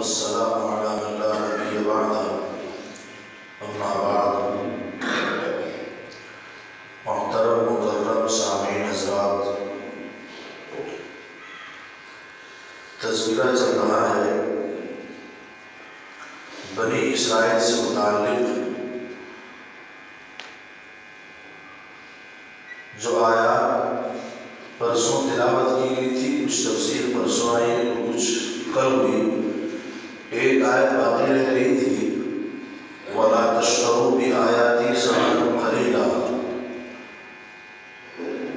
والسلام على من لا نبي بعده اما بعد۔ محترم مکرم سامعین حضرات، تذکرہ چل رہا ہے بنی اسرائیل سے متعلق جو آیات پرسوں تلاوت کی گئی تھی، کچھ تفسیر پرسوں آئی ہے، کچھ کل ہوئی۔ ایک آیت باقی رہ گئی تھی، وَلَا تَشْتَرُوا بِآيَاتِي ثَمَنًا قَلِيلًا،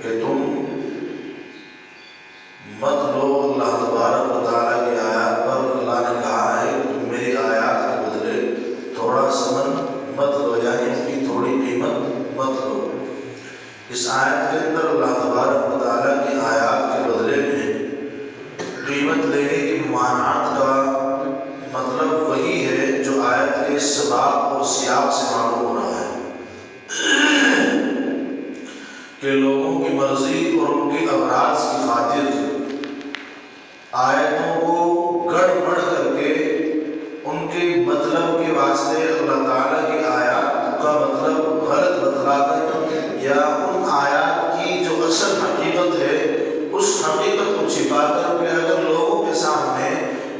کہ تم مت لو اللہ تبارک و تعالیٰ کی آیات پر۔ اللہ نے کہا ہے تم میری آیات کے بدلے تھوڑا سمن مت لو، یعنی ان کی تھوڑی قیمت مت لو۔ اس آیت کے اندر اللہ تبارک و تعالیٰ کی آیات کے بدلے میں قیمت لینے کی ممانعت کا مطلب وہی ہے جو آیت کے سباق اور سیاق سے معلوم ہو رہا ہے کہ لوگوں کی مرضی اور ان کے اغراض کی خاطر آیتوں کو گڑ بڑ کر کے ان کے مطلب کے واسطے اللہ تعالیٰ کی آیات کا مطلب غلط بتلا کر، یا ان آیات کی جو اصل حقیقت ہے اس حقیقت کو چھپا کر کے اگر لوگوں کے سامنے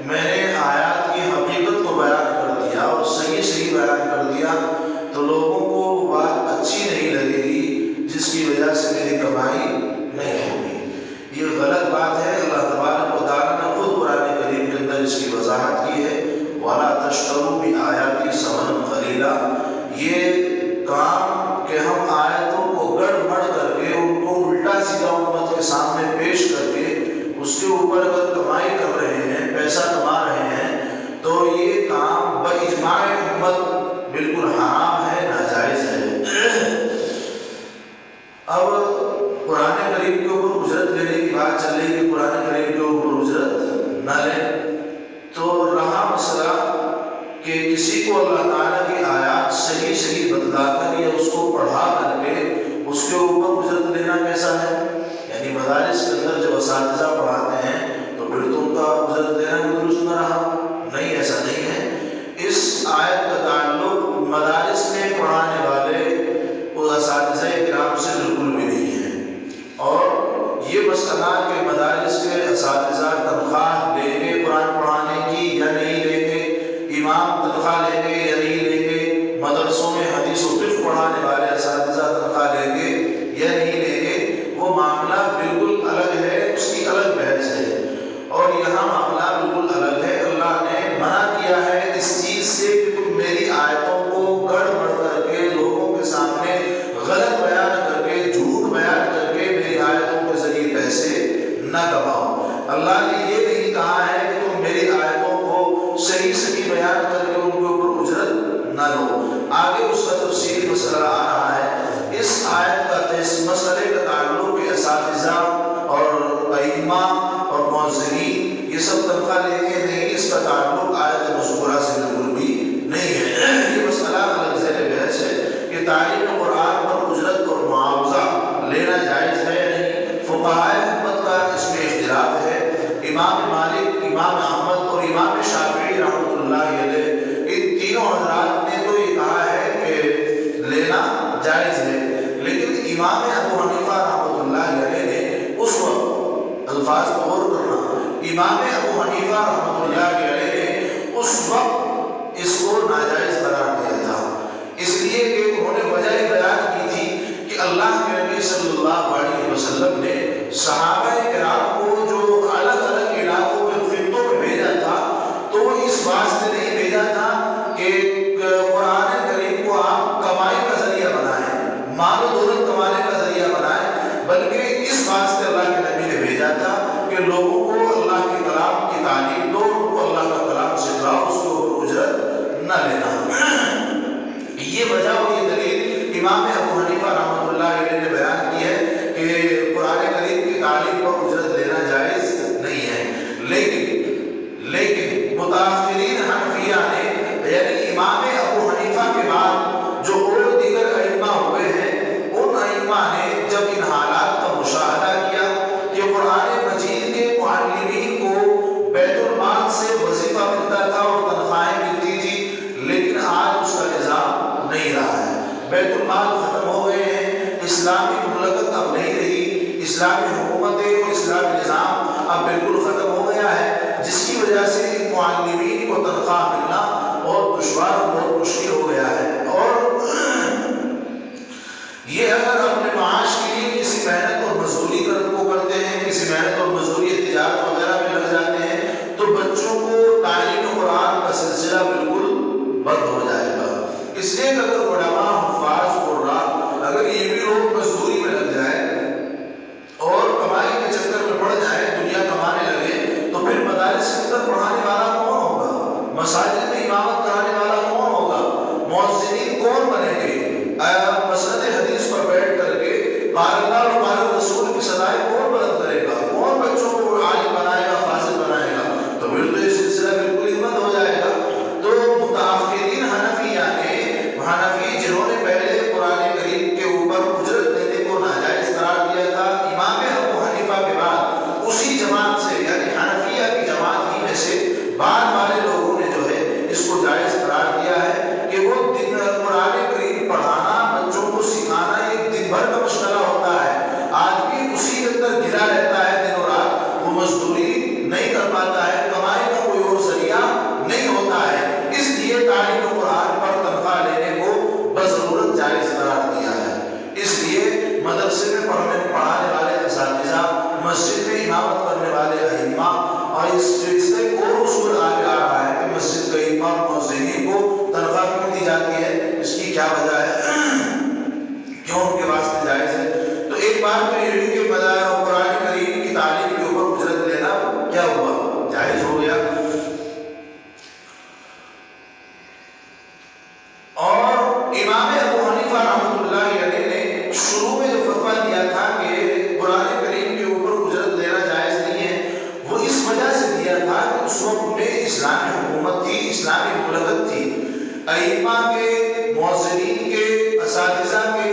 میں نے آیات کی حقیقت کو بیان کر دیا اور صحیح بیان کر دیا تو لوگوں کو بات اچھی نہیں لگے گی، جس کی وجہ سے میری کمائی نہیں ہوگی۔ یہ غلط بات ہے۔ اللہ تبارک و تعالیٰ نے خود قرآن کریم کے اندر اس کی وضاحت کی ہے، وَلَا تَشْتَرُوا بِآيَاتِي ثَمَنًا قَلِيلًا۔ یہ کام کہ ہم آیتوں کو گڑ مڑ کر کے ان کو الٹا سیدھا امت کے سامنے پیش کر کے اس کے اوپر اگر کمائی کر رہے ہیں، پیسہ کما رہے ہیں، تو یہ کام باجماع امت بالکل حرام ہے، ناجائز ہے۔ اب قرآن کریم کے اوپر اجرت لینے کی بات چل رہی ہے کہ قرآن کریم کے اوپر اجرت نہ لیں، تو رہا مسئلہ کہ کسی کو اللہ تعالیٰ کی آیات صحیح بتلا کر یا اس کو پڑھا کر کے اس کے اوپر اجرت لینا کیسا ہے؟ یعنی مدارس کے اندر جب اساتذہ پڑھاتے ہیں تو پھر تو ان کا اجرت دینا بھی درست نہ رہا؟ نہیں، ایسا نہیں ہے۔ اس آیت کا تعلق مدارس میں پڑھانے والے اساتذہ کرام سے بالکل بھی نہیں ہے، اور یہ مسئلہ کہ مدارس کے اساتذہ تنخواہ لیں گے قرآن پڑھانے کی یا نہیں لیں گے، امام تنخواہ لیں گے یا نہیں لیں گے، مدرسوں میں حدیث و فقہ پڑھانے والے اساتذہ تنخواہ لیں گے یا نہیں لیں گے، وہ معاملہ بالکل الگ ہے، اس کی الگ بحث ہے۔ اور یہاں معاملہ بالکل الگ ہے۔ اللہ نے منع کیا ہے اس چیز سے کہ تم میری آیتوں کو گڑ بڑ کر کے لوگوں کے سامنے غلط بیان کر کے، جھوٹ بیان کر کے میری آیتوں کے ذریعے پیسے نہ کماؤ۔ اللہ نے یہ نہیں کہا ہے کہ تم میری آیتوں کو صحیح بیان کر کے ان کے اوپر اجرت نہ لو۔ آگے اس کا تفصیلی مسئلہ آ رہا ہے۔ اس آیت کا مسئلے کا تعلق اساتذہ اور ائمہ اور مؤذنین یہ سب تنخواہ لیں گے نہیں، اس کا تعلق آیت مذکورہ سے بالکل بھی نہیں ہے۔ یہ مسئلہ الگ زیر بحث ہے کہ تعلیم قرآن پر اجرت اور معاوضہ لینا جائز ہے یا نہیں۔ فقہائے امت کا اس میں اختلاف ہے۔ امام مالک، امام احمد اور امام شافعی رحمۃ اللہ علیہ، ان تینوں حضرات نے تو یہ کہا ہے کہ لینا جائز ہے، لیکن امام ابو حنیفہ رحمۃ اللہ علیہ نے اس وقت، الفاظ کو غور کرنا، امام ابو حنیفہ رحمۃ اللہ علیہ نے اس وقت اس کو ناجائز قرار دیا تھا، اس لیے کہ انہوں نے وجہ بیان کی تھی کہ اللہ کے نبی صلی اللہ علیہ وسلم نے صحابہ کرام کو جو الگ الگ علاقوں میں خطوں میں بھیجا تھا تو وہ اس واسطے نہیں بھیجا تھا کہ قرآن کریم کو آپ کمائی کا ذریعہ بنائیں، مال و دولت کمانے کا ذریعہ بنائیں، بلکہ اس واسطے اللہ کے نبی نے بھیجا تھا کہ لوگوں کو اللہ کے کلام کی تعلیم دو، ان کو اللہ کا کلام سکھاؤ، اس کے اوپر اجرت نہ لینا۔ یہ وجہ اور یہ دلیل امام ابو حنیفہ رحمۃ اللہ علیہ نے بیان کی ہے کہ قرآن کریم کی تعلیم پر اجرت حکومتیں اور اسلامی نظام اب بالکل ختم ہو گیا ہے، جس کی وجہ سے معلمین کو تنخواہ ملنا اور دشوار بہت مشکل ہو گیا ہے۔ اور یہ اگر اپنے معاش کے لیے کسی محنت اور مزدوری کو کرتے ہیں، کسی محنت اور مزدوری تجارت وغیرہ میں لگ جاتے ہیں، تو بچوں کو تعلیم قرآن کا سلسلہ بالکل بند ہو جائے گا۔ اس لیے اگر علماء، حفاظ، قراء اگر یہ بھی لوگ مزدوری میں لگ جائیں اور کمائی کے چکر میں پڑ جائیں، دنیا کمانے لگے، تو پھر مدارس کے اندر پڑھانے والا کون ہوگا؟ مساجد میں امامت کرانے والا کون ہوگا؟ مؤذنین کون بنیں گے؟ مسند حدیث پر بیٹھ کر کے قال اللہ و قال رسول کی صدائیں کون بلند کرے گا؟ کون بچوں کو عالم بنائے گا، فاضل بنائے گا؟ تو پھر تو یہ سلسلہ بالکل ہی بند ہو جائے گا۔ تو متأخرین حنفی جنہوں نے پہلے قرآن کریم کے اوپر اجرت لینے کو ناجائز قرار دیا تھا، امام ابو حنیفہ کے بعد اسی جماعت سے یعنی حنفیہ کی جماعت ہی میں سے بعد والے لوگوں نے جو ہے اس کو جائز قرار دیا ہے کہ وہ قرآن کریم پڑھانا، بچوں کو سکھانا ایک دن بھر کا مشغلہ ہوتا ہے۔ آدمی اسی کے اندر گھرا رہتا ہے دن و رات، وہ مزدوری نہیں کر پاتا ہے، کمائی کا کوئی اور ذریعہ نہیں ہوتا ہے، اس لیے تعلیم قرآن پر تنخواہ لینے کو بضرورت جائز قرار دیا ہے۔ اس لیے مدرسے میں پڑھانے والے اساتذہ، مسجد میں امامت کرنے والے ائمہ، اور اس کا ایک اور اصول آگے آ رہا ہے کہ مسجد کے امام مؤذنین کو تنخواہ کیوں دی جاتی ہے، اس کی کیا وجہ ہے، کیوں ان کے واسطے جائز ہے؟ تو ایک بات تو یہ بھی کہ قرآن کریم کی تعلیم کے اوپر اجرت لینا کیا ہوا؟ جائز ہو گیا۔ اور امام ابو حنیفہ رحمۃ اللہ علیہ نے شروع میں جو فتویٰ دیا تھا کہ قرآن کریم کے اوپر اجرت لینا جائز نہیں ہے، وہ اس وجہ سے دیا تھا کہ اس وقت میں اسلامی حکومت تھی، اسلامی مملکت تھی، ائمہ کے، مؤذنین کے، اساتذہ کے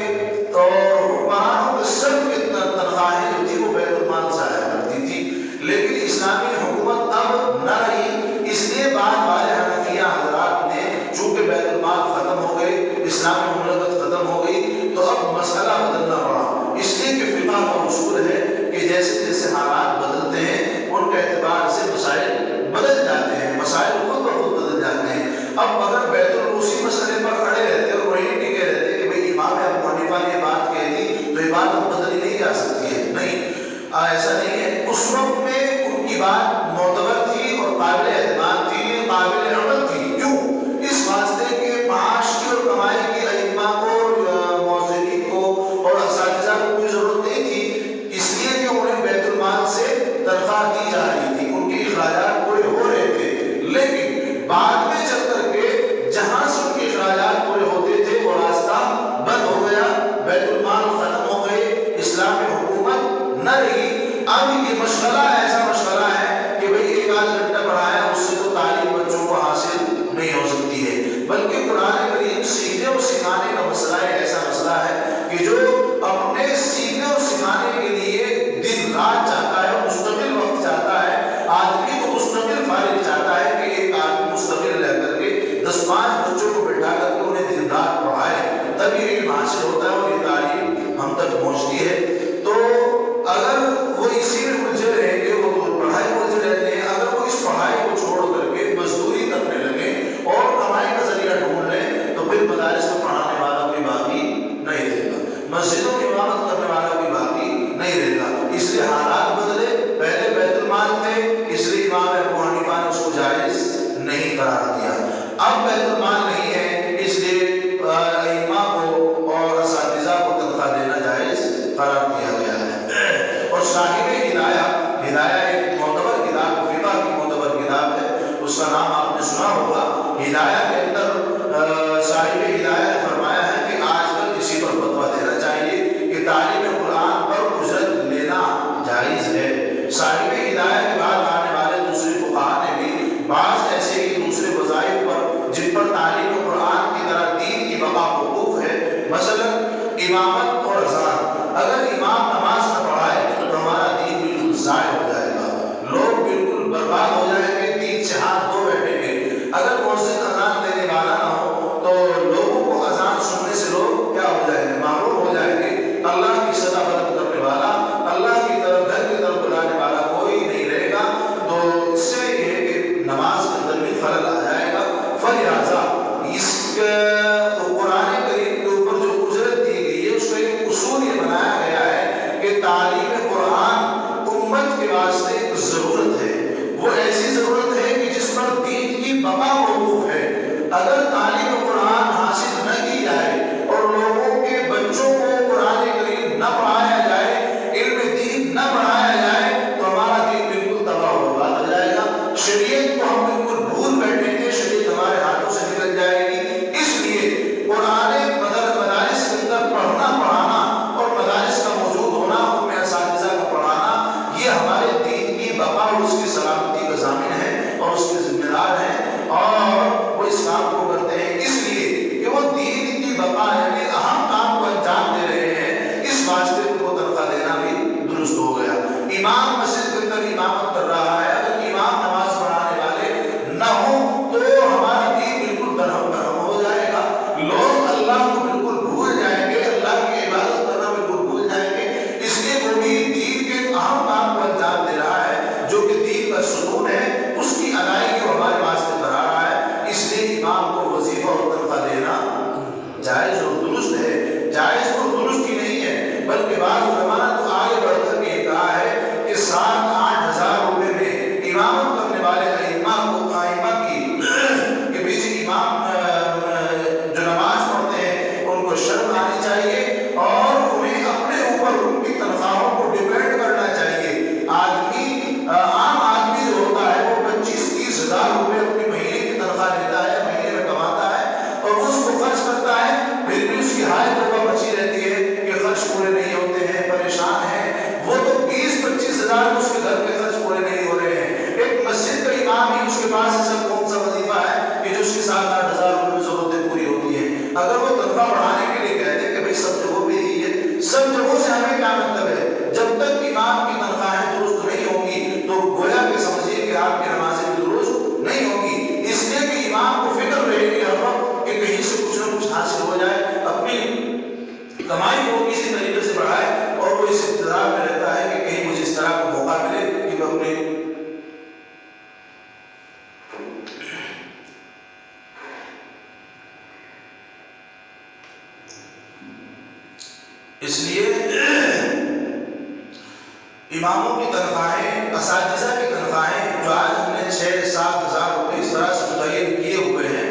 اور حکمرانوں کے سب کی تنخواہیں جو تھی وہ بیت المال سے آیا کرتی تھی، لیکن اسلامی حکومت اب نہ رہی، اس لیے بعد والے حنفیہ حضرات نے چونکہ بیت المال ختم ہو گئے، اسلامی مملکت ختم ہو گئی، تو اب مسئلہ بدلنا پڑا، اس لیے کہ فقہ کا اصول ہے کہ جیسے جیسے حالات بدلتے ہیں ان کے اعتبار سے مسائل بدل جاتے ہیں، مسائل خود بخود بدل جاتے ہیں۔ اب اگر بیت اسی مسئلے پر کھڑے رہتے اور وہی ٹکے رہتے کہ بھئی امام ابو حنیفہ نے یہ بات کہہ دی تو یہ بات اب بدلی نہیں جا سکتی ہے، نہیں، ایسا نہیں ہے۔ اس وقت میں ان کی بات معتبر تھی اور قابل اعتماد تھی، قابل عمل تھی، کیوں؟ اس واسطے کہ معاش کی اور کمائی کی ائمہ کو، مؤذنین کو اور اساتذہ کو کوئی ضرورت نہیں تھی، اس لیے کہ انہیں بیت المال سے تنخواہ دی جا رہی تھی، ان کے اخراجات پورے ہو رہے تھے، لیکن بعد میں چل کر کے جہاں سے ان کے اخراجات پورے ہوتے تھے وہ راستہ بند ہو گیا، بیت المال ختم ہو گئے، اسلامی حکومت نہ رہی۔ اب یہ مشغلہ ایسا مشغلہ ہے کہ بھئی ایک آدھ گھنٹہ پڑھایا اس سے تو تعلیم بچوں کو حاصل نہیں ہو سکتی ہے، بلکہ قرآن کریم سیکھنے اور سکھانے کا مسئلہ ایک ایسا مسئلہ ہے کہ جو اپنے سیکھنے اور سکھانے کے لیے دن رات چاہتا ہے، مستقل وقت چاہتا ہے، آدمی کو مستقل فارغ چاہتا ہے کہ ایک آدمی مستقل رہ کر کے 10-5 بچوں کو بٹھا کر کے انہیں دن رات پڑھائے، تب یہ علم حاصل ہوتا ہے اور یہ تعلیم ہم تک پہنچتی ہے۔ تو اگر وہ اسی میں الجھے رہیں گے، وہ پڑھائی میں الجھے رہتے ہیں، اگر وہ اس پڑھائی کو چھوڑ کر کے مزدوری کرنے لگے اور کمائی کا ذریعہ ڈھونڈ لیں، تو پھر مدارس میں پڑھانے والا کوئی باقی نہیں رہے گا، مسجدوں کی امامت کرنے والا کوئی باقی نہیں رہے گا۔ اس لیے حالات بدلے، پہلے بیت المال تھے، اس لیے امام ابو حنیفہ نے اس کو جائز نہیں قرار دیا، اب بیت المال نہیں ہے، اس لیے ائمہ کو اور اساتذہ کو تنخواہ دینا جائز قرار دیا گیا ہے۔ اور صاحب ہدایہ ایک معتبر کتاب، فقہ کی معتبر کتاب ہے، اس کا نام آپ نے سنا ہوگا، ہدایہ کے اندر صاحب ہدایہ نے فرمایا ہے کہ آج کل کسی پر فتویٰ دینا چاہیے کہ تعلیم قرآن پر اجرت لینا جائز ہے۔ صاحب ہدایہ کے بعد آنے والے دوسرے فقہا نے بھی بعض ایسے ہی دوسرے وظائف پر جن پر تعلیم قرآن کی طرح دین کی بقا وقوف ہے، مثلا امامت اور اذان، اگر امام نماز نہ پڑھائے تو ہمارا دین بالکل ضائع ہو جائے گا، لوگ بالکل برباد ہو جائیں گے، دین سے ہاتھ دھو بیٹھیں گے۔ اگر مؤذن اذان دینے والا نہ ہو تو لوگوں کو اذان سننے سے لوگ کیا ہو جائیں گے؟ محروم ہو جائیں گے۔ اللہ کی صدا بلند کرنے والا، اللہ کی طرف گھر کی بقا موقوف ہے۔ اگر تعلیم قرآن حاصل نہ کی جائے اور لوگوں کے بچوں کو قرآن کریم نہ پڑھایا جائے، علم دین نہ پڑھایا جائے، تو ہمارا دین بالکل تباہ و برباد ہو جائے گا۔ شریعت کو ہم بالکل بھول بیٹھیں گے، شریعت ہمارے ہاتھوں سے نکل جائے گی۔ اس لیے قرآن مدارس کے اندر پڑھنا پڑھانا اور مدارس کا موجود ہونا، ان میں اساتذہ کو پڑھانا، یہ ہمارے دین کی بقا اور اس کی سلامتی کا ضامن ہے اور اس کے ذمہ دار ہیں، اور وہ اس کام کو کرتے ہیں اس لیے کہ وہ دین کی بقا یعنی اہم کام کو انجام دے رہے ہیں، اس واسطے ان کو تنخواہ دینا بھی درست ہو گیا۔ امام مسجد کے اندر امامت کر رہا ہے، اگر امام نماز پڑھانے والے نہ ہوں تو ہمارا دین بالکل درہم برہم ہو جائے گا۔ لوگ اللہ کو بالکل بھول جائیں گے، اللہ کی عبادت کرنا بالکل بھول جائیں گے۔ اس لیے وہ بھی دین کے اہم کام کو انجام دے رہا ہے، جو کہ دین کا ستون ہے، اس کی ادائیگی وہ ہمارے واسطے کرا رہا ہے۔ اس لیے امام کو وظیفہ اور تنخواہ دینا جائز اور درست ہے۔ جائز اور درست ہی نہیں ہے بلکہ بعض علماء نے تو آگے بڑھ کر کے کہا ہے کہ 7-8 ہزار روپے میں امامت کرنے والے ائمہ کے پیچھے امام جو نماز پڑھتے ہیں ان کو شرم آنی چاہیے اور انہیں اپنے اوپر ان کی تنخواہوں کو ڈیپینڈ کرنا چاہیے۔ عام آدمی جو ہوتا ہے وہ 25-30 ہزار روپے اپنی مہینے کی تنخواہ لیتا ہے، مہینے میں کماتا ہے اور اس کو خرچ کرتا ہے، پھر بھی اس کی ہائے توبہ مچی رہتی ہے کہ خرچ پورے نہیں ہوتے ہیں، پریشان ہیں۔ وہ تو 20-25 ہزار اس کے گھر کے خرچ پورے نہیں ہو رہے ہیں۔ ایک مسجد کا امام ہی اس کے پاس ایسا کون سا وظیفہ ہے کہ جو اس کی 7-8 ہزار روپے میں ضرورتیں پوری ہوتی ہیں؟ اگر وہ تنخواہ بڑھانے کے لیے کہتے ہیں کہ بھائی سب جگہوں پہ ہی ہے، سب جگہوں سے ہمیں کیا مطلب ہے؟ جب تک امام کی تنخواہیں درست نہیں ہوں گی تو گویا کہ سمجھیے کہ آپ کی نمازیں بھی درست نہیں ہوں گی۔ اس لیے کہ امام کو فکر رہے گی ہر وقت کہ کہیں سے کچھ نہ کچھ حاصل ہو جائے، اپنی کمائی کو کسی طریقے سے بڑھائے، اور وہ اس انتظار میں رہتا ہے کہ کہیں مجھے اس طرح کا موقع ملے کہ میں اپنے اس لیے اماموں کی تنخواہیں، اساتذہ کی تنخواہیں جو آج ہم نے 6-7 ہزار روپے اس طرح سے متعین کیے ہوئے ہیں،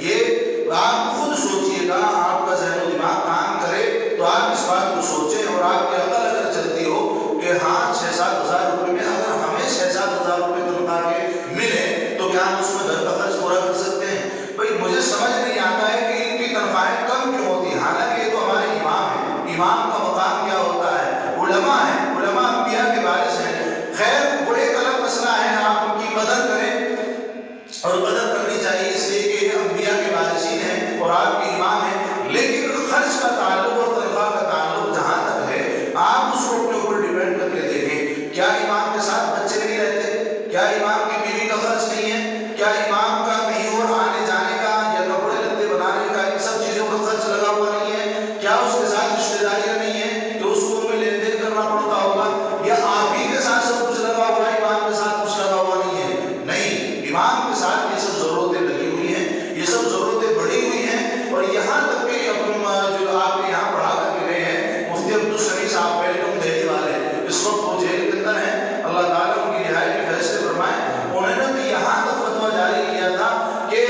یہ آپ خود سوچئے گا، آپ کا ذہن و دماغ کام کرے تو آپ اس بات کو سوچیں، اور آپ کی عقل اگر چلتی ہو کہ ہاں 6-7 ہزار روپے میں اگر ہمیں 6-7 ہزار روپے تنخواہ کے ملے تو کیا ہم اس میں گھر کا خرچ پورا کر سکتے ہیں؟ بھائی مجھے سمجھ نہیں آتا ہے کہ ان کی تنخواہیں کم کیوں ہوتی ہیں، حالانکہ یہ تو ہمارے امام ہیں۔ امام کا مقام کیا ہوتا ہے؟ علماء ہیں، علماء انبیاء کے وارث ہیں۔ خیر وہ ایک الگ مسئلہ ہے، آپ ان کی قدر کریں اور قدر کرنی چاہیے اس لیے کہ یہ انبیاء کے وارثین ہیں اور آپ کے امام ہیں، لیکن خرچ کا تعلق اور تنخواہ کا تعلق جہاں تک ہے آپ اس کو اپنے اوپر ڈیپینڈ کر کے دیکھیں۔ کیا امام کے ساتھ بچے نہیں رہتے؟ کیا امام کی بیوی کا خرچ نہیں ہے؟ کیا امام کا کہیں اور آنے جانے کا یا کپڑے لتے بنانے کا ان سب چیزوں کا خرچ لگا ہوا نہیں ہے؟ کیا اس کے ساتھ رشتہ داریاں نہیں ہیں کہ اس کو ان میں لین دین کرنا پڑتا ہوگا؟ یا آپ ہی کے ساتھ سب کچھ لگا ہوا ہے، امام کے ساتھ کچھ لگا ہوا نہیں ہے؟ نہیں، امام کے ساتھ یہ سب ضرورتیں لگی ہوئی ہیں، یہ سب ضرورتیں بڑھی ہوئی ہیں، اور یہاں تک کہ جو آپ نے یہاں پڑھا کر کے گئے ہیں مفتی عبدالسمیع صاحب ویلکم دہلی والے، اس وقت وہ جیل کے اندر ہیں، اللہ تعالیٰ ان کی رہائی کے فیصلے فرمائے۔ انہوں نے تو یہاں تک فتویٰ جاری کیا تھا کہ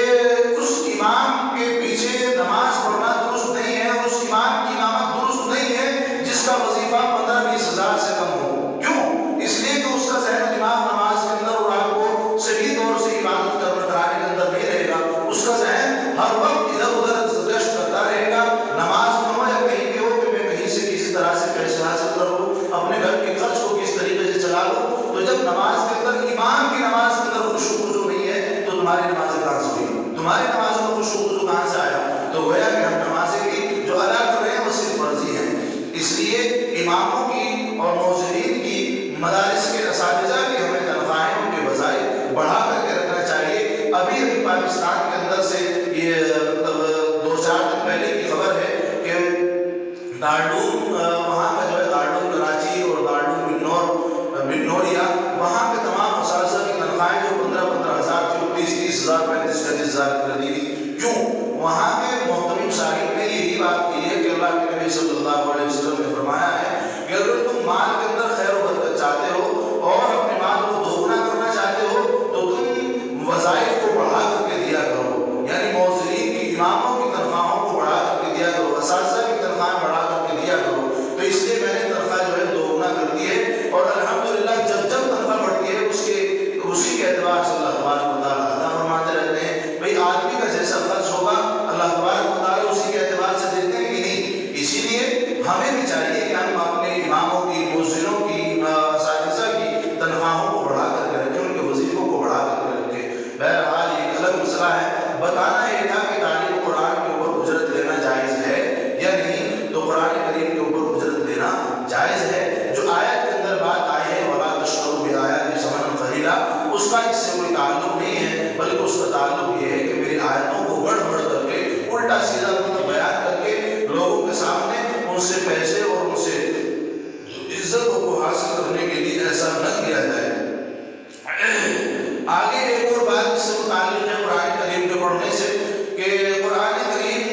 اس امام کے پیچھے نماز پڑھنا درست نہیں ہے، اور اس امام کی امامت درست نہیں ہے جس کا وظیفہ 15-20 ہزار سے کم ہو۔ کیوں؟ اس لیے کہ اس کا ذہن و دماغ نماز کے اندر اور آپ کو صحیح طور سے عبادت کرانے کے اندر نہیں رہے گا، اس کا ذہن ہر وقت ادھر ادھر گشت کرتا رہے گا، نماز میں ہو یا کہیں پہ ہو کہ میں کہیں سے کسی طرح سے پیسے حاصل کر لوں، اپنے گھر کے خرچ کو کس طریقے سے چلا لوں۔ تو جب نماز کے اندر امام کی نماز کے اندر خشوع و خضوع نہیں ہے تو تمہاری نمازیں کہاں سے ہوئی؟ تمہاری نماز میں خشوع و خضوع کہاں سے آیا؟ تو گویا کہ ہم نمازیں کی جو ادا کر رہے ہیں وہ صرف فرضی ہیں۔ اس لیے اماموں کی اور موذنین کی، مدارس کے اساتذہ کی ہمیں تنخواہیں ان کے وظائف بڑھا کر کے رکھنا چاہیے۔ ابھی پاکستان کے اندر سے یہ 2-4 دن پہلے کی خبر ہے کہ دارالعلوم وہاں کا جو ہے دارالعلوم کراچی اور دارالعلوم بنوریا، وہاں کے تمام اساتذہ کی تنخواہیں جو 15-15 ہزار تھی 30-30 ہزار 35-35 ہزار کر دی گئی۔ کیوں؟ وہاں کے محترم صاحب نے یہی بات کی ہے کہ اللہ کے نبی صلی اللہ علیہ وسلم نے فرمایا ہے کہ اگر تم مال کے اندر خیر و برکت چاہتے ہو اور اپنے مال کو دوگنا کرنا چاہتے ہو تو تم وظائف کو بڑھا کر کے بتانا یہ تھا کہ تعلیم قرآن کے اوپر اجرت لینا جائز ہے یا نہیں. تو قرآن کریم کے اوپر اجرت لینا جائز ہے. جو آیت کے اندر بات آئی ہے وَلَا تَشْتَرُوا بِآيَاتِي ثَمَنًا قَلِيلًا، اس کا اس سے کوئی تعلق نہیں ہے، بلکہ اس کا تعلق یہ ہے کہ میری آیتوں کو بڑھ بڑھ کر کے الٹا سیدھا مطلب بیان کر کے لوگوں کے سامنے ان سے پیسے اور ان سے عزتوں کو حاصل کرنے کے لیے ایسا نہ کیا جائے. آگے ایک اور بات اس سے متعلق ہے قرآن کریم کے پڑھنے سے کہ قرآن کریم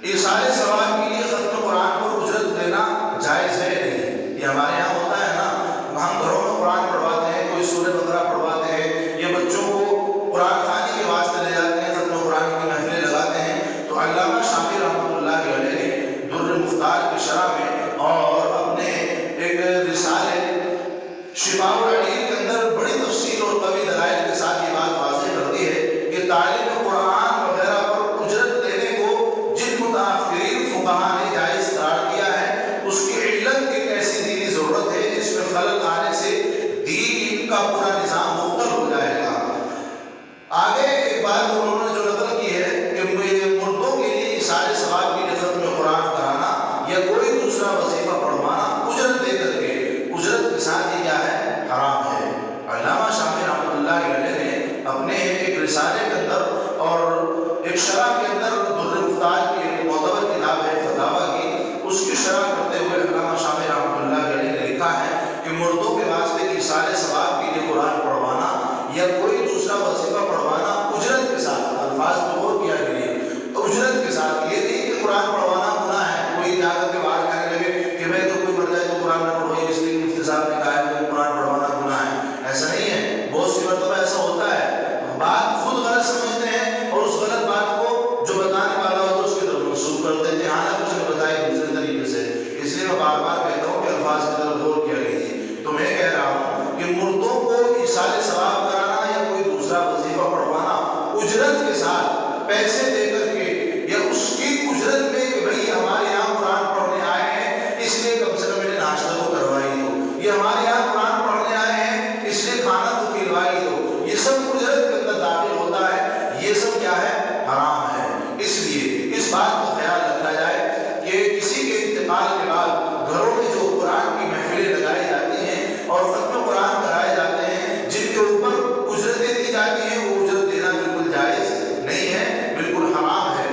ایصال ثواب کے لیے ختم قرآن پر اجرت دینا جائز ہے نہیں. یہ ہمارے یہاں ہوتا ہے نا، ہم گھروں میں قرآن پڑھواتے ہیں، کوئی سورہ بقرہ پڑھواتے ہیں، یا بچوں کو قرآن خوانی کے واسطے لے جاتے ہیں، ختم قرآن کی محفلیں لگاتے ہیں. تو علامہ شامی رحمۃ اللہ علیہ نے در مختار کی شرح میں اور اپنے ایک رسالے شفاء العلیل کے اندر بڑی تفصیل اور قوی دلائل کے ساتھ یہ بات واضح کرتی ہے کہ تعلیم قرآن وغیرہ پر اجرت دینے کو جن متاخرین فقہا نے جائز قرار دیا ہے، اس کی علت ایک ایسی دینی ضرورت ہے جس میں خلل آنے سے دین کا پورا نظام مختل ہو جائے گا. آگے ایک بات انہوں نے جو نقل کی ہے کہ مردوں کے لیے ایصال ثواب کی نسبت میں قرآن کرانا یا کوئی دوسرا وظیفہ پڑھوانا اجرت دے کر کے، اجرت کے ساتھ یہ کیا ہے؟ حرام ہے. علامہ شامی رحمۃ اللہ علیہ نے اپنے ایک رسالے کے اندر اور ایک شرح کے اندر در مختار کی ایک معتبر کتاب ہے فتاویٰ کی، اس کی شرح کرتے ہوئے علامہ شامی رحمۃ اللہ علیہ نے لکھا ہے کہ مردوں کے واسطے ایصال ثواب کے لیے قرآن پڑھوانا یا کوئی دوسرا وظیفہ پڑھوانا اجرت کے ساتھ، الفاظ کو غور کیا گیا، اجرت کے ساتھ. یہ نہیں کہ قرآن پڑھوانا گناہ ہے، کوئی جا کر کے بات کہنے لگے کہ میں تو کوئی مر جائے تو قرآن نہ پڑھو، اس لیے مفتی صاحب نے کہا ہے کہ قرآن پڑھوانا گناہ ہے. ایسا نہیں ہے. بہت سی مرتبہ ایسا ہوتا ہے، بات خود غلط سمجھتے ہیں اور اس غلط بات کو جو بتانے والا ہوتا ہے اس کی طرف منسوخ کر دیتے ہیں، حالانکہ اس نے بتایا دوسرے طریقے سے. اس لیے میں بار بار کہتا ہوں کہ الفاظ کی طرف غور کیا کیجیے. تو میں کہہ رہا ہوں کہ مردوں کو ایصال ثواب کرانا یا کوئی دوسرا وظیفہ پڑھوانا اجرت کے ساتھ پیسے دے کر کے یا اس کی اجرت میں کہ بھئی ہمارے یہاں قرآن پڑھنے آئے ہیں اس لیے کم سے کم انہیں ناشتہ تو کروائی دو، یہ ہمارے یہاں قرآن پڑھنے آئے ہیں اس لیے کھانا تو کھلوائی دو، یہ سب اجرت کے اندر داخل ہوتا ہے. یہ سب کیا ہے؟ حرام ہے. اس لیے اس بات کا خیال رکھا جائے کہ کسی کے انتقال کے بعد گھروں میں جو قرآن کی محفلیں لگائی جاتی ہیں اور ختم قرآن کرائے جاتے ہیں جن کے اوپر اجرتیں دی جاتی ہیں، وہ اجرت دینا بالکل جائز نہیں ہے، بالکل حرام ہے.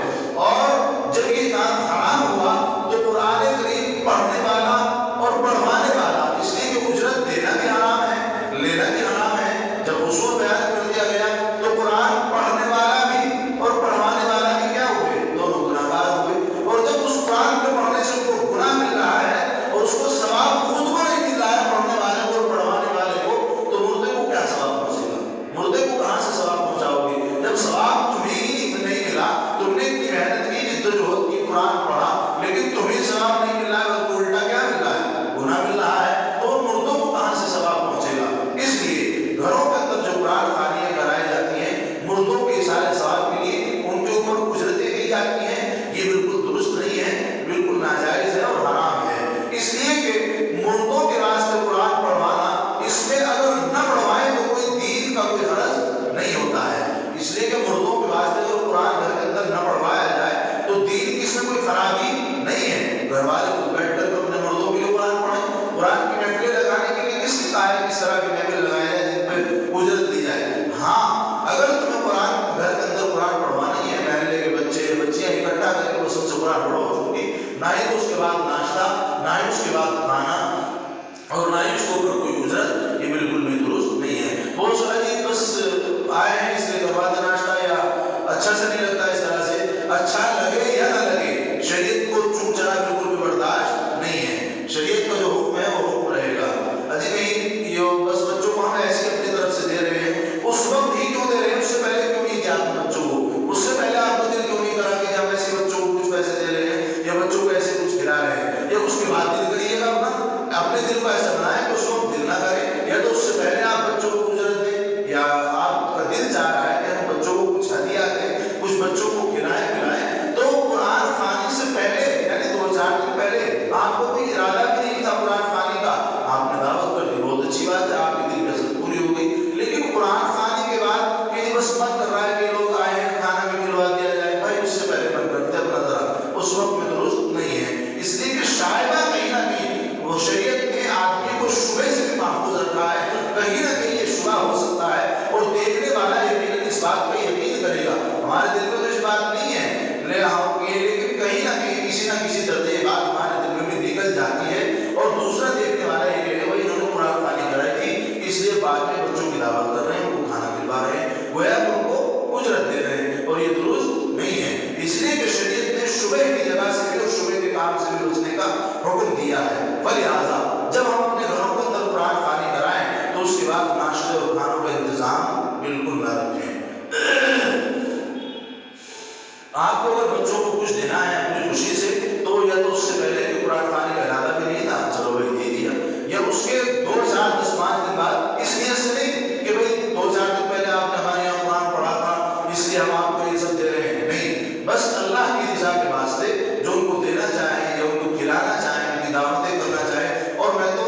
اور جب یہ کام حرام ہوا تو قرآن کریم پڑھنے والا اور پڑھوانے والا، اس لیے کہ اجرت دینا بھی حرام ہے، لینا بھی حرام ہے. جب اصول بیان کر دیا گیا تو قرآن پڑھنے والا بھی اور پڑھوانے والا بھی کیا ہوئے؟ دونوں گناہگار ہوئے. اور جب اس قرآن کو پڑھنے سے ان کو گناہ مل رہا ہے اور اس کو ثواب خود کو نہیں مل رہا ہے پڑھنے والے کو اور پڑھوانے والے کو، تو مردے کو کیا ثواب پہنچے گا؟ مردے کو کہاں سے ثواب پہنچاؤ گے جب ثواب تمہیں ہی نہیں ملا؟ تم نے اتنی محنت کی، جدوجہد کی، قرآن پڑھا، لیکن تمہیں ثواب نہیں مل رہا ہے بلکہ الٹا کیا مل رہا ہے؟ گناہ مل رہا ہے. تو مردوں کو کہاں سے ثواب پہنچے گا؟ اس لیے گھروں کے اندر جو قرآن خوانیاں کرائی جاتی ہیں مردوں کے ایصال ثواب کے لیے ان کے اوپر اجرتیں دی جاتی ہیں، یہ بالکل درست نہیں ہے، بالکل ناجائز ہے اور حرام ہے. اس لیے کہ مردوں کے واسطے قرآن پڑھوانا، اس میں اگر نہ پڑھوائیں تو کوئی دین کا کوئی غرض نہیں ہوتا ہے. اس لیے کہ مردوں کے واسطے اگر قرآن گھر کے اندر نہ پڑھوایا جائے تو دین کی اس میں کوئی خرابی نہیں ہے. گھر والے کو بیٹھ کر اپنے مردوں کے لیے قرآن پڑھیں. قرآن کی محفلیں لگانے کے لیے کس نے کہا ہے کس طرح کی محفل لگائے جائے جن پہ اجرت دی جائے؟ ہاں، اگر تمہیں قرآن گھر کے اندر قرآن پڑھوانا ہی ہے، محلے کے بچے بچیاں اکٹھا کر کے سب سے قرآن پڑھو، چونکہ نہ ہی تو اس کے بعد ناشتہ، نہ ہی اس کے بعد کھانا اور نہ ہی اس کے اوپر کوئی اجرت، یہ بالکل بھی درست نہیں ہے. بہت سارا جی بس آئے ہیں اس لیے کروا دیں ناشتہ، یا اچھا سے نہیں لگتا اس طرح سے، اچھا لگے یا نہ لگے شریعت کو چوک چلا بالکل بھی برداشت نہیں ہے. شریعت کا جو حکم ہے وہ حکم رہے گا. اجی نہیں یہ بس بچوں کو ہم ایسے اپنی طرف سے دے رہے ہیں، اس وقت ہی کیوں دے رہے ہیں؟ اس سے پہلے کیوں نہیں دیا بچوں کو؟ اس سے پہلے آپ کو دل کیوں نہیں کرا کہ ہم ایسے بچوں کو کچھ پیسے دے رہے ہیں یا بچوں کو ایسے کچھ کھلا رہے ہیں؟ یا اس کے بعد دل کریے گا اپنے دل کو ایسا بنائیں کہ اس وقت دل نہ کرے، یا تو اس سے پہلے آپ بچوں کو اجرت دیں، یا آپ کا دل چاہ رہا ہے کہ ہم بچوں کو کچھ ہدیہ دیں، کچھ بچوں کو کھلائیں پلائیں. تو قرآن خوانی سے پہلے یعنی 2-4 دن پہلے آپ کو کوئی ارادہ بھی نہیں تھا قرآن خوانی کا، آپ نے دعوت کر دی، بہت اچھی بات ہے، آپ کی دل کی حسرت پوری ہو گئی. لیکن قرآن خوانی کے بعد یہ بس من کر رہا ہے کہ لوگ آئے ہیں، کھانا بھی اس بات پہ یقین کرے گا. ہمارے دل میں تو اس بات نہیں ہے لیکن کہیں نہ کہیں کسی نہ کسی درجے یہ بات ہمارے دل میں بھی نکل جاتی ہے. اور دوسرا دیکھنے والا یہ کہے گا بھائی انہوں نے قرآن خوانی کرائی تھی اس لیے بعد میں بچوں کی دعوت کر رہے ہیں, ان کو کھانا کھلوا رہے ہیں, گویا کہ ان کو اجرت دے رہے ہیں, اور یہ درست نہیں ہے. اس لیے کہ شریعت نے شبہ کی جگہ سے بھی اور شبہ کے کام سے بھی بچنے کا حکم دیا ہے. فلہذا جب ہم اپنے گھروں کے اندر قرآن خوانی کرائیں تو اس کے بعد ناشتے اور کھانوں کا انتظام بالکل نہ رکھیں. آپ کو اگر بچوں کو کچھ دینا ہے اپنی خوشی سے تو یا تو اس سے پہلے کہ قرآن خوانی کا ارادہ بھی نہیں تھا, چلو بھائی دے دیا, یا اس کے 2 4 10 5 دن بعد اس نیت سے نہیں کہ بھائی 2 4 دن پہلے آپ نے ہمارے یہاں قرآن پڑھا تھا اس لیے ہم آپ کو یہ سب دے رہے ہیں. نہیں, بس اللہ کی رضا کے واسطے جو ان کو دینا چاہیں یا ان کو کھلانا چاہیں, ان کی دعوتیں کرنا چاہیں. اور میں تو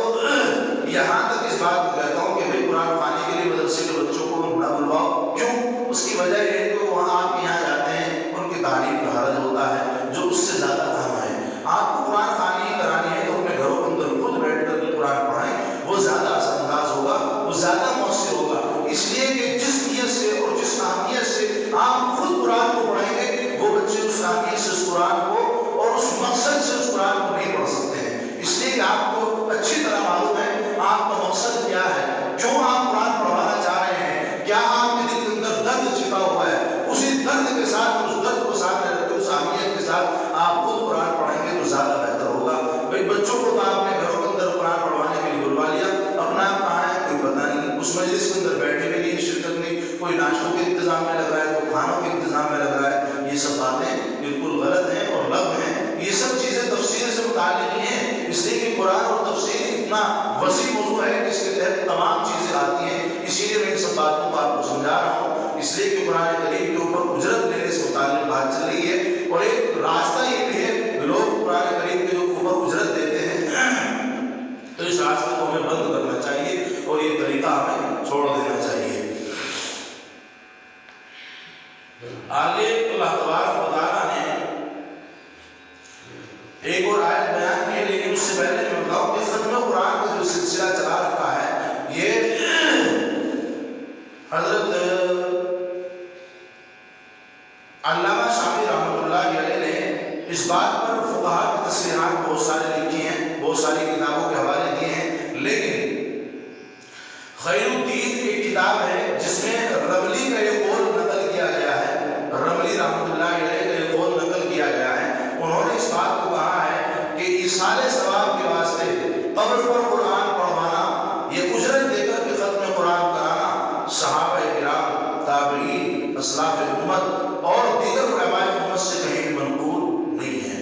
یہاں تک اس بات کو کہتا ہوں کہ بھائی قرآن خوانی کے لیے مدرسے کے بچوں کو نہ بلواؤ. کیوں؟ اس کی وجہ یہ ہے کہ وہاں آپ کے یہاں جاتے ہیں, ان کی تعلیم کا حرج ہوتا ہے جو اس سے زیادہ اہم ہے. آپ کو قرآن خوانی کرانی ہے تو اپنے گھروں کے اندر خود بیٹھ کر کے قرآن پڑھائیں, وہ زیادہ اثر انداز ہوگا, وہ زیادہ مؤثر ہوگا. اس لیے کہ جس نیت سے اور جس اہمیت سے آپ خود قرآن کو پڑھیں گے وہ بچے اس اہمیت سے اس قرآن کو اور اس مقصد سے اس قرآن کو نہیں پڑھ سکتے ہیں. اس لیے کہ آپ کو اچھی طرح معلوم ہے آپ کا مقصد کیا ہے, کیوں آپ قرآن پڑھوانا چاہ رہے ہیں, کیا آپ کے دل کے اندر درد چھپا ہوا ہے. اسی درد کے ساتھ, اس درد کو ساتھ میں رکھتے اس اہمیت کے ساتھ آپ خود قرآن پڑھیں گے تو زیادہ بہتر ہوگا. بھائی بچوں کو تو آپ نے گھروں کے اندر قرآن پڑھوانے کے لیے بلوا لیا, اپنا آپ کہاں ہے کوئی پتہ نہیں, اس مجلس کے اندر بیٹھے بھی نہیں, شرکت نہیں, کوئی ناشتوں کے انتظام میں لگ رہا ہے, کوئی کھانوں کے انتظام میں لگ رہا ہے. یہ سب باتیں بالکل غلط ہیں اور لغو ہیں. یہ سب چیزیں تفسیر سے متعلق نہیں ہیں, اس لیے کہ قرآن اور تفسیر اتنا وسیع موضوع ہے کہ اس کے تحت تمام چیزیں آتی ہیں. اسی لیے میں ان سب باتوں کو آپ کو سمجھا رہا ہوں, اس لیے کہ قرآن کریم کے اوپر اجرت لینے سے متعلق بات چل رہی ہے. اور ایک راستہ یہ بھی ہے, لوگ قرآن کریم کے اوپر اجرت دیتے ہیں تو اس راستے کو ہمیں بند کرنا چاہیے اور یہ طریقہ ہمیں چھوڑ دینا چاہیے. آگے اللہ تبارک و تعالیٰ نے ایک اور آیت بیان کی ہے, لیکن اس سے پہلے میں بتاؤں کہ ختم قرآن کا جو سلسلہ چلا رکھا ہے یہ حضرت علامہ شامی رحمۃ اللہ علیہ نے اس بات پر فقہاء کی تصریحات بہت سارے لکھی ہیں, بہت ساری کتابوں کے حوالے دیے ہیں, لیکن خیر الدین ایک کتاب ہے جس میں رملی کا یہ قول نقل کیا گیا ہے, رملی رحمۃ اللہ علیہ کا یہ قول نقل کیا گیا ہے. انہوں نے اس بات کو کہا ہے کہ ایصال ثواب کے واسطے قبر پر قرآن پڑھوانا, یہ اجرت دے کر کے ختم قرآن کرانا صحابہ کرام, تابعین, اسلاف امت اور دیگر علماء امت سے کہیں بھی منقول نہیں ہے.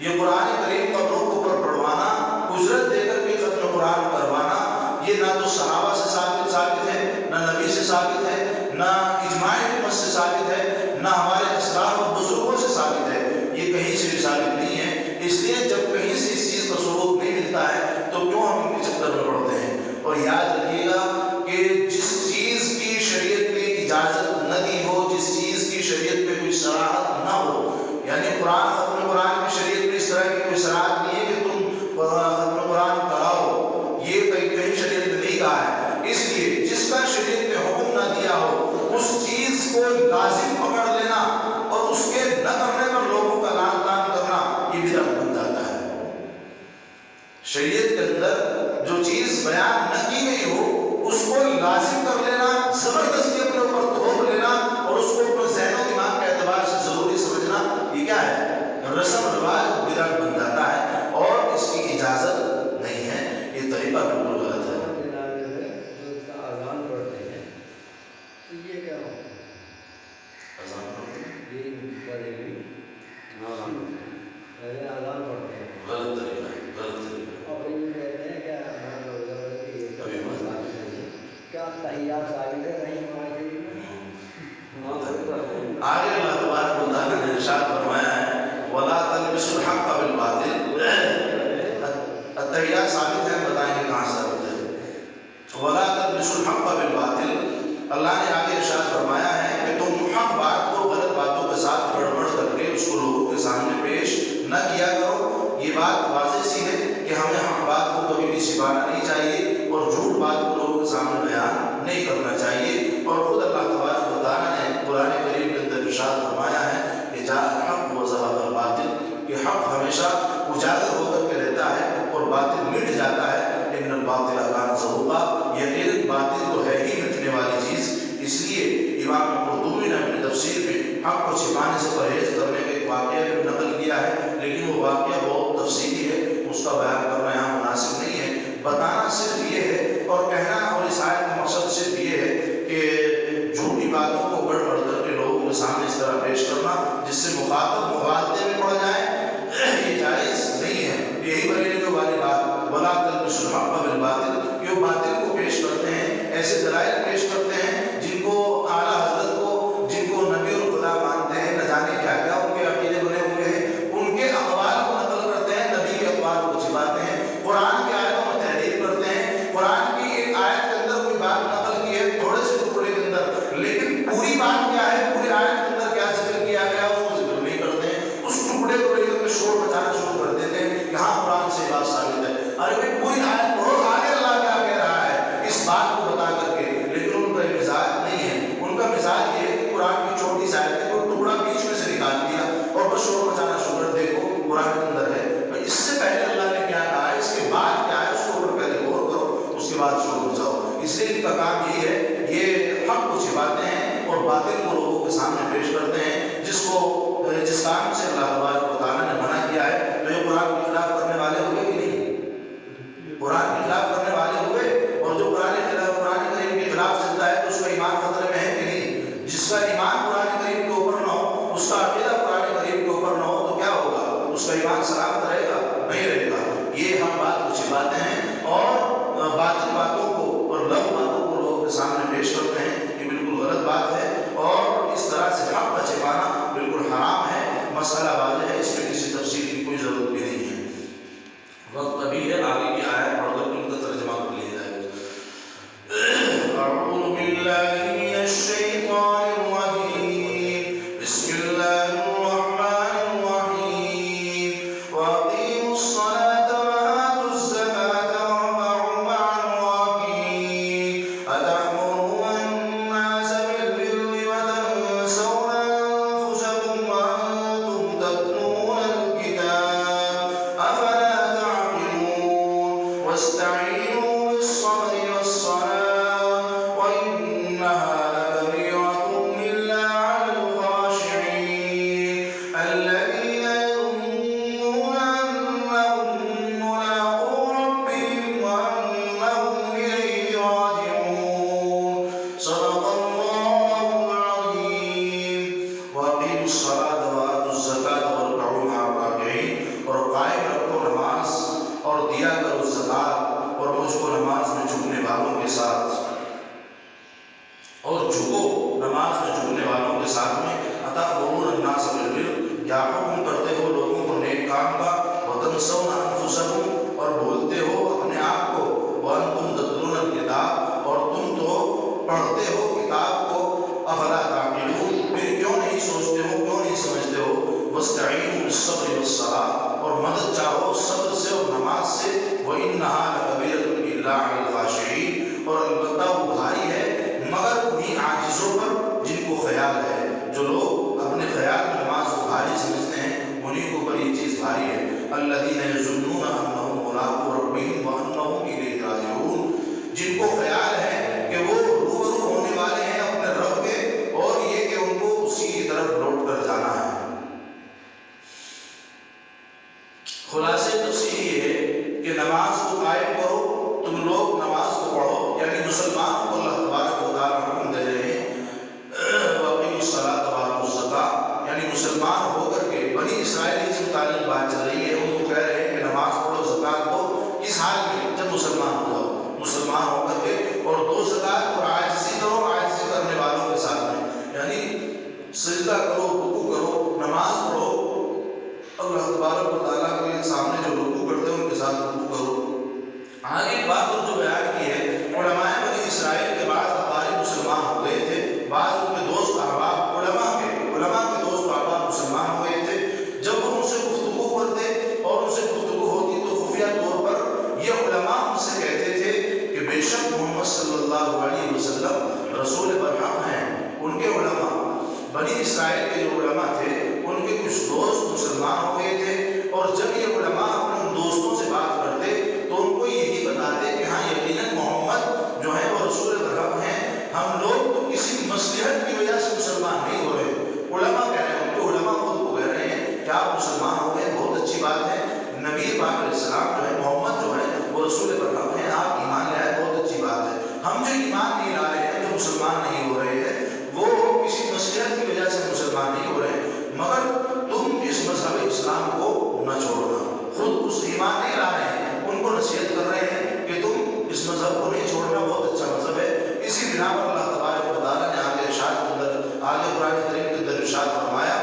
یہ قرآن کریم قبروں کے اوپر پڑھوانا, اجرت دے کر کے ختم قرآن کروانا, یہ نہ تو صحابہ سے ثابت ہے, نہ نبی سے ثابت ہے, نہ اجماع امت سے ثابت ہے, نہ ہمارے اسلاف اور بزرگوں سے ثابت ہے. یہ کہیں سے بھی ثابت نہیں ہے. اس لیے جب کہیں سے اس چیز کا ثبوت نہیں ملتا ہے تو کیوں ہم ان کے چکر میں پڑتے ہیں. اور یاد رکھیے گا کہ جس چیز کی شریعت میں اجازت نہ دی ہو, جس چیز کی شریعت میں کوئی صراحت نہ ہو, یعنی ختم قرآن کی شریعت میں اس طرح کی کوئی صراحت نہیں ہے کہ تم ختم قرآن کراؤ, یہ کہیں شریعت میں نہیں کہا ہے. اس لیے جس کا شریعت نے حکم نہ دیا ہو اس چیز کو لازم پکڑ لینا اور اس کے نہ کرنے پر لوگوں کا لعن طعن کرنا یہ بدعت بن جاتا ہے. شریعت کے اندر جو چیز بیان نہ کی گئی ہو اس کو لازم کر لینا, زبردستی اپنے اوپر تھوپ لینا اور اس کو اپنے ذہن و دماغ کے اعتبار سے ضروری سمجھنا, یہ کیا ہے؟ رسم رواج بدعت بن جاتا ہے اور اس کی اجازت نہیں ہے. یہ طریقہ بالکل غلط ہے. آگے اللہ تبارک و تعالیٰ نے ارشاد فرمایا ہے وَلَا تَلْبِسُوا الْحَقَّ بِالْبَاطِلِ. التحیات ثابت ہے, بتائیں گے کہاں ثابت ہے. وَلَا تَلْبِسُوا الْحَقَّ بِالْبَاطِلِ, اللہ نے آگے ارشاد فرمایا ہے کہ تم حق بات کو غلط باتوں کے ساتھ گڑبڑ کر کے اس کو لوگوں کے سامنے پیش نہ کیا کرو. یہ بات واضح سی ہے کہ ہمیں حق بات کو کبھی بھی چھپانا نہیں چاہیے اور جھوٹ بات کو لوگوں کے سامنے بیان نہیں کرنا چاہیے. اور خود اللہ تبارک و تعالیٰ نے باطل تو ہے ہی مٹنے والی چیز، اس لیے امام قرطبی نے اپنی تفسیر میں حق کو چھپانے سے پرہیز کرنے کا ایک واقعہ بھی نقل کیا ہے، لیکن وہ واقعہ بہت تفصیلی ہے، اس کا بیان کرنا یہاں مناسب نہیں ہے۔ بتانا صرف یہ ہے اور کہنا اور اس آیت کا مقصد صرف یہ ہے کہ جھوٹی باتوں کو گڑ بڑھ کر کے لوگوں کے سامنے اس طرح پیش کرنا جس سے مخاطب مغالطے میں پڑ جائے، یہ جائز نہیں ہے۔ یہی بریلویوں والی بات ولا تلبسوا الحق بالباطل، یہ باطل کو پیش کرتے ہیں، ایسے دلائل پیش کرتے ہیں جن کو اعلیٰ حضرت کو، جن کو نبی اور خدا مانتے ہیں، نہ جانے کیا کیا ان کے عقیدے بنے ہوئے ہیں، ان کے اقوال کو نقل کرتے ہیں، نبی کے اقوال کو چھپاتے ہیں، قرآن کی آیتوں میں تحریف کرتے ہیں، قرآن کی ایک آیت کے اندر کوئی بات نقل کی ہے تھوڑے سے ٹکڑے کے اندر، لیکن پوری بات کیا ہے، پوری آیت کے اندر کیا ذکر کیا گیا اس کو ذکر نہیں کرتے ہیں، اس ٹکڑے کو لے کر کے شور مچانا شروع کر دیتے ہیں، یہاں قرآن سے بات ثابت ہے، ارے بھائی پوری آیت پڑھو، آگے اللہ کیا کہہ رہا ہے اس بات کو بتا کر کے، لیکن ان کا مزاج نہیں ہے، ان کا مزاج یہ ہے کہ قرآن کی چھوٹی سی آیت ہے، کوئی ٹکڑا بیچ میں سے نکال دیا اور بس شور مچانا شروع کر، دیکھو قرآن کے اندر ہے، اس سے پہلے اللہ نے کیا کہا ہے، اس کے بعد کیا ہے، اس کو اوپر پہلے غور کرو، اس کے بعد شروع ہو جاؤ۔ اس لیے ان کا کام یہی ہے، یہ حق کو چھپاتے ہیں اور باطل کو لوگوں کے سامنے پیش کرتے ہیں، جس کام سے اللہ تبارک و تعالیٰ نے منع کیا ہے، تو یہ قرآن کے خلاف کرنے والے ہوئے کہ نہیں؟ قرآن کے خلاف کرنے والے ہوئے، اور جو قرآن کریم کے خلاف چلتا ہے تو اس کا ایمان خطرے میں ہے کہ نہیں؟ جس کا ایمان قرآن کریم کے اوپر نہ ہو، اس کا عقیدہ قرآن کریم کے اوپر نہ ہو تو کیا ہوگا؟ اس کا ایمان سلامت رہے گا؟ نہیں رہے گا۔ یہ ہم بات کو چھپاتے ہیں اور باطل باتوں کو اور لغو باتوں کو لوگوں کے سامنے پیش کرتے ہیں، یہ بالکل غلط بات ہے، اور اس طرح سے حق کا چھپانا بالکل حرام ہے، مسئلہ واضح ہے، اس میں کسی تفصیل کی کوئی ضرورت بھی نہیں ہے۔ وقت ابھی ہے، آگے کی آیت پڑھ کر ان کا ترجمہ کر لیا جائے گا۔ اعوذ باللہ من الشیطان الرجیم، بسم اللہ الرحمن الرحیم، واقیموا الصلاة وآتوا الزکاة وارکعوا مع الراکعین، اتأمرون الناس بالبر وتنسون انفسکم وانتم تتلون الکتاب افلا تعقلون، واستعینوا بالصبر والصلاة وإنها لكبيرة إلا على الخاشعين الذين يظنون أنهم ملاقو ربهم وأنهم إليه راجعون، صدق الله العظيم۔ وأقيموا الصلاة وآتوا الزكاة واركعوا مع الراكعين، اور قائم رکھو نماز اور دیا کرو زکات اور مجھ کو نماز میں جھکنے والوں کے ساتھ، اور جھکو نماز میں جھکنے والوں کے ساتھ میں، اتأمرون الناس بالبر، یا حکم کرتے ہو لوگوں کو نیک کام کا، وتنسون انفسکم، اور بھولتے ہو اپنے آپ کو، وانتم تتلون الکتاب، اور تم تو پڑھتے ہو کتاب کو، افلا تعقلون، پھر کیوں نہیں سوچتے ہو، کیوں نہیں سمجھتے ہو، واستعینوا بالصبر والصلاة، اور مدد چاہو صبر سے اور نماز سے، وإنها لكبيرة إلا على الخاشعين، اور البتہ وہ بھاری ہے مگر انہیں عاجزوں پر جن کو خیال ہے، جو لوگ اپنے خیال میں نماز کو بھاری سمجھتے ہیں انہیں کو پر یہ چیز بھاری ہے۔ الذین یظنون انہم ملاقو ربہم وانہم الیہ راجعون، جن کو خیال ہے کہ وہ روبرو ہونے والے ہیں اپنے رب کے، اور یہ کہ ان کو اسی کی طرف لوٹ کر جانا ہے۔ خلاصے تفصیل یہ ہے کہ نماز کو قائم کرو، تم لوگ نماز کو پڑھو، یعنی مسلمانوں کو اللہ تبارک و تعالیٰ حکم دے رہے ہیں، وَأَقِیمُوا الصَّلَاةَ وَآتُوا الزَّکَاةَ، یعنی مسلمان ہو کر کے بنی اسرائیل سے متعلق بات چل رہی ہے، ان کو کہہ رہے ہیں کہ نماز پڑھو، زکات دو، کس حال میں؟ جب مسلمان ہو جاؤ، مسلمان ہو کر کے، اور دو زکات اور عاجزی کرو، عاجزی کرنے والوں کے ساتھ میں، یعنی سجدہ کرو، رکوع کرو، نماز پڑھو، اللہ تبارک و تعالیٰ کے سامنے جو رکوع کرتے ہیں ان کے ساتھ رکوع کرو۔ آگے ایک بات اور جو بیان کی ہے، علماء بنی اسرائیل کے بعد اقارب مسلمان ہو گئے تھے، بعض ان کے دوست احباب علماء کے دوست احباب مسلمان ہو گئے تھے، جب وہ ان سے گفتگو کرتے اور ان سے گفتگو ہوتی تو خفیہ طور پر یہ علماء ان سے کہتے تھے کہ بے شک محمد صلی اللہ علیہ وسلم رسول برحق ہیں۔ ان کے علماء بنی اسرائیل کے جو علماء تھے ان کے کچھ دوست مسلمان ہو گئے تھے، اور جب یہ علماء اپنے ان دوستوں سے بات کرتے تو ان کو یہی بتاتے کہ ہاں یقیناً محمد جو ہے وہ رسول ہم لوگ تو کسی مصلحت کی وجہ سے مسلمان نہیں ہو رہے. علماء کہہ رہے ہیں, ان کو علماء خود کو کہہ رہے ہیں کہ آپ مسلمان ہو گئے, بہت اچھی بات ہے. نبی پاک علیہ السلام جو ہے, محمد جو ہے وہ رسول برحق ہیں, آپ ایمان لے آئے, بہت اچھی بات ہے. ہم جو ایمان نہیں لا رہے ہیں, جو مسلمان نہیں ہو رہے ہیں, وہ کسی مصلحت کی وجہ سے مسلمان نہیں ہو رہے ہیں. مگر تم اس مذہب اسلام کو نہ چھوڑنا. خود اس ایمان نہیں لا رہے ہیں, ان کو نصیحت کر رہے ہیں کہ تم اس مذہب کو نہیں چھوڑنا, بہت اچھا مذہب ہے. اسی بنا پر اللہ تبارک و تعالیٰ نے آگے ارشاد کے اندر, آگے قرآن کریم کے اندر ارشاد فرمایا,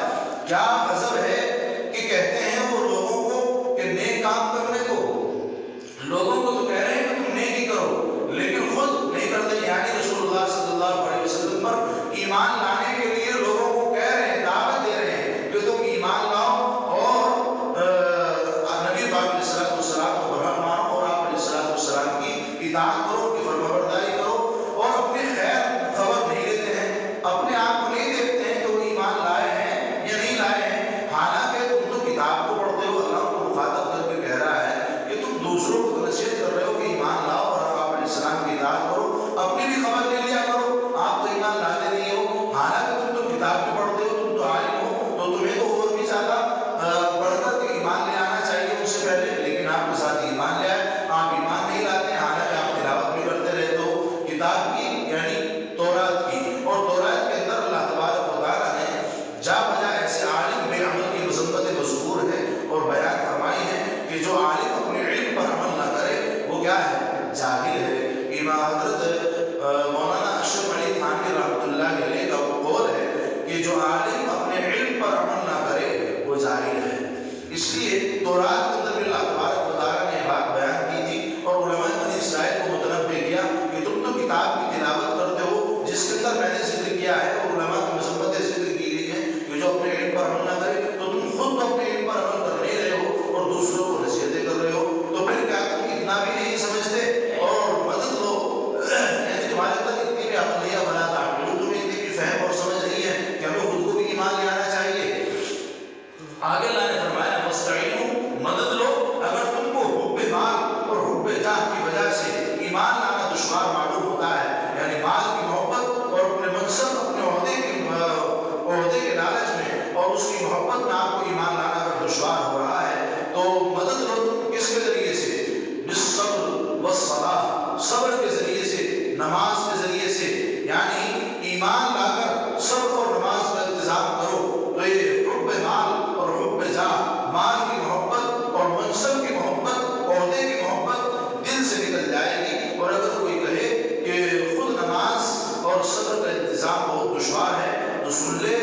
کیا غضب ہے کہ کہتے ہیں وہ لوگوں کو کہ نیک کام کرنے کو. لوگوں کو تو کہہ رہے ہیں کہ تم نیکی کرو, لیکن خود نہیں کرتے. یعنی رسول اللہ صلی اللہ علیہ وسلم پر ایمان لانے کے لیے لوگوں کو کہہ رہے ہیں, دعوت دے رہے ہیں کہ تم ایمان لاؤ اور نبی پاک علیہ السلام کو برحق مانو, اور آپ علیہ السلام کی اطاعت کرو, کی فرمانبرداری کرو, اور اپنی خیر خبر نہیں لیتے ہیں, اپنے آپ کو نہیں دیکھتے ہیں کہ وہ ایمان لائے ہیں یا نہیں لائے ہیں. حالانکہ تم تو کتاب کو پڑھتے ہو, اللہ کو مخاطب کر کے کہہ رہا ہے کہ تم دوسروں کو نصیحت کر رہے ہو کہ ایمان لاؤ اور آپ علیہ السلام کی اطاعت کرو, اپنی بھی خبر لے لیا کرو. آپ تو ایمان لاتے نہیں ہو, حالانکہ تم تو کتاب بھی پڑھتے ہو, تم تو عالم ہو, تو تمہیں تو اور بھی زیادہ پڑھ کر کے ایمان لے آنا چاہیے اس سے پہلے. لیکن آپ کے ساتھ ایمان لے آئے, آپ ایمان نہیں لاتے, حالانکہ آپ تلاوت بھی کرتے رہتے ہو کتاب کی, یعنی تورات کی. اور تورات کے اندر اللہ تبارک و تعالیٰ نے جا بجا ایسے عالم بے عمل کی مذمت مذکور ہے اور بیان فرمائی ہے کہ جو عالم اپنے علم پر عمل نہ کرے وہ کیا ہے, جاہل ہے. امام حضرت مولانا اشرف علی تھانوی رحمۃ اللہ علیہ کا وہ قول ہے کہ جو عالم اپنے علم پر عمل نہ کرے وہ جاہل ہے. اس لیے تورات کے اندر بھی اللہ تبارک و تعالیٰ نے بات بیان کی تھی اور علماء بنی اسرائیل کو متنبہ کیا کہ تم تو کتاب کی تلاوت کرتے ہو, جس کے اندر میں نے ذکر کیا ہے اور علماء کی مذمتیں ذکر کی گئی ہیں کہ جو اپنے علم پر عمل نہ کرے, تو تم خود تو اپنے علم پر عمل کر نہیں رہے ہو اور دوسروں کو نصیحتیں کر رہے ہو. تو پھر کیا تم اتنا بھی نہیں سمجھتے اور مدد لو, یعنی تمہارے اندر اتنی بھی عقل نہیں بنا تھا, تمہیں اتنی بھی فہم اور سمجھ نہیں ہے کہ ہمیں خود کو بھی ایمان لے آنا چاہیے. آگے اللہ نے فرمایا وَاسْتَعِينُوا, مدد لو. اگر تم کو حب مال اور حب جاہ کی وجہ سے ایمان لانا دشوار معلوم ہوتا ہے, یعنی مال کی محبت اور اپنے منصب, اپنے عہدے کے لالچ میں اور اس کی محبت میں آپ کو ایمان لانا اگر دشوار ہو رہا ہے, تو مدد لو. کس کے ذریعے سے؟ بالصبر والصلاۃ, صبر کے ذریعے سے, نماز کے ذریعے سے. یعنی ایمان لا کر صبر اور نماز کا انتظام کرو, تو یہ حب مال اور حب جاہ, مال کی محبت اور منصب کی محبت, عہدے کی محبت دل سے نکل جائے گی. اور اگر کوئی کہے کہ خود نماز اور صبر کا انتظام بہت دشوار ہے, تو سن لے,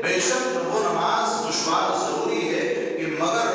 بے شک وہ نماز دشوار ضروری ہے کہ مگر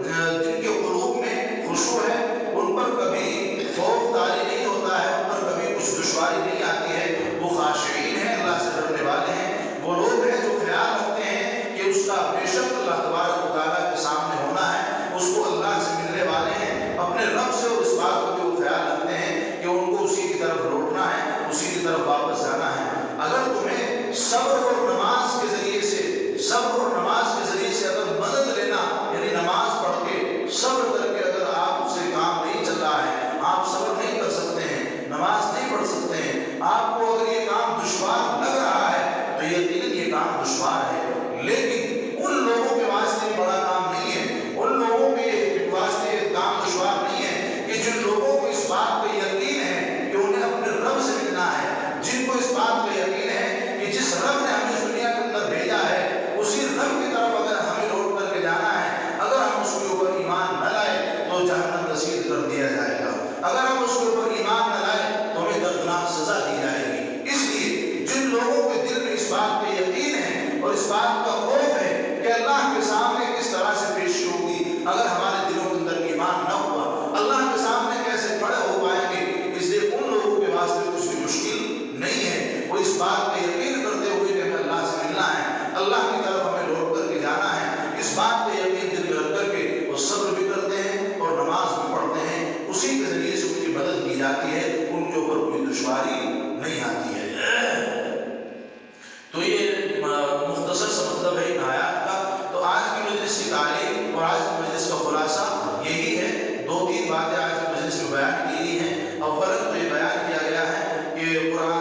جن کے قلوب میں خشوع ہے ان پر کبھی خوف طاری نہیں ہوتا ہے, ان پر کبھی کچھ دشواری نہیں آتی ہے. وہ خاشعین ہیں, اللہ سے ڈرنے والے ہیں, وہ لوگ ہیں جو خیال رکھتے ہیں کہ اس کا بے شک اللہ تبارک و تعالیٰ کے سامنے ہونا ہے, اس کو اللہ سے ملنے والے ہیں, اپنے رب سے, اور اس بات کو بھی وہ خیال رکھتے ہیں کہ ان کو اسی کی طرف لوٹنا ہے, اسی کی طرف واپس جانا ہے. اگر تمہیں صبر اور نماز کے ذریعے سے, صبر اور نماز کے ذریعے سے اگر مدد لینا, یعنی نماز پڑھ کے صبر کر کے اگر آپ سے کام نہیں چل رہا ہے, آپ صبر نہیں کر سکتے ہیں, نماز نہیں پڑھ سکتے ہیں, آپ کو اگر یہ کام دشوار لگ رہا ہے, تو یقیناً یہ کام دشوار ہے. لیکن ان لوگوں کے واسطے بڑا کام نہیں ہے, ان لوگوں کے واسطے کام دشوار نہیں ہے کہ جن لوگوں کو اس بات پہ یقین ہے کہ انہیں اپنے رب سے ملنا ہے, جن کو اس بات پہ یقین ہے کہ جس رب نے ہمیں اس دنیا کے اندر بھیجا ہے, اسی رب کی طرف اگر ہمیں لوٹ کر کے جانا ہے, اگر ہم اس کے اوپر ایمان نہ لائے تو جہنم رسید کر دیا جائے گا, اگر ہم اس کے اوپر ایمان نہ لائے تو ہمیں دردناک سزا دی جائے گی. اس لیے جن لوگوں کے دل میں اس بات پہ یقین ہے اور اس بات کا خوف ہے کہ اللہ کے سامنے کس طرح سے پیشی ہوگی, اگر ہمارے دلوں کے اندر ایمان نہ ہوا, اللہ کے سامنے کیسے کھڑے ہو پائیں گے, اس لیے ان لوگوں کے واسطے کچھ بھی مشکل نہیں ہے. وہ اس بات پہ یقین کرتے ہوئے کہ ہمیں اللہ سے ملنا ہے, اللہ کی طرف ہمیں لوٹ کر کے جانا ہے, اس بات پہ یقین دل میں رکھ کر کے وہ صبر بھی کرتے ہیں اور نماز بھی پڑھتے ہیں, اسی کے ذریعے سے ان کی مدد کی جاتی ہے, ان کے اوپر کوئی دشواری نہیں آتی ہے. تو یہ مختصر سا مطلب ہے ان آیات کا. تو آج کی مجلس کی تعلیم اور آج کی مجلس کا خلاصہ یہی ہے. 2-3 باتیں آج کی مجلس میں بیان کی گئی ہیں. اولا تو یہ بیان کیا گیا ہے کہ قرآن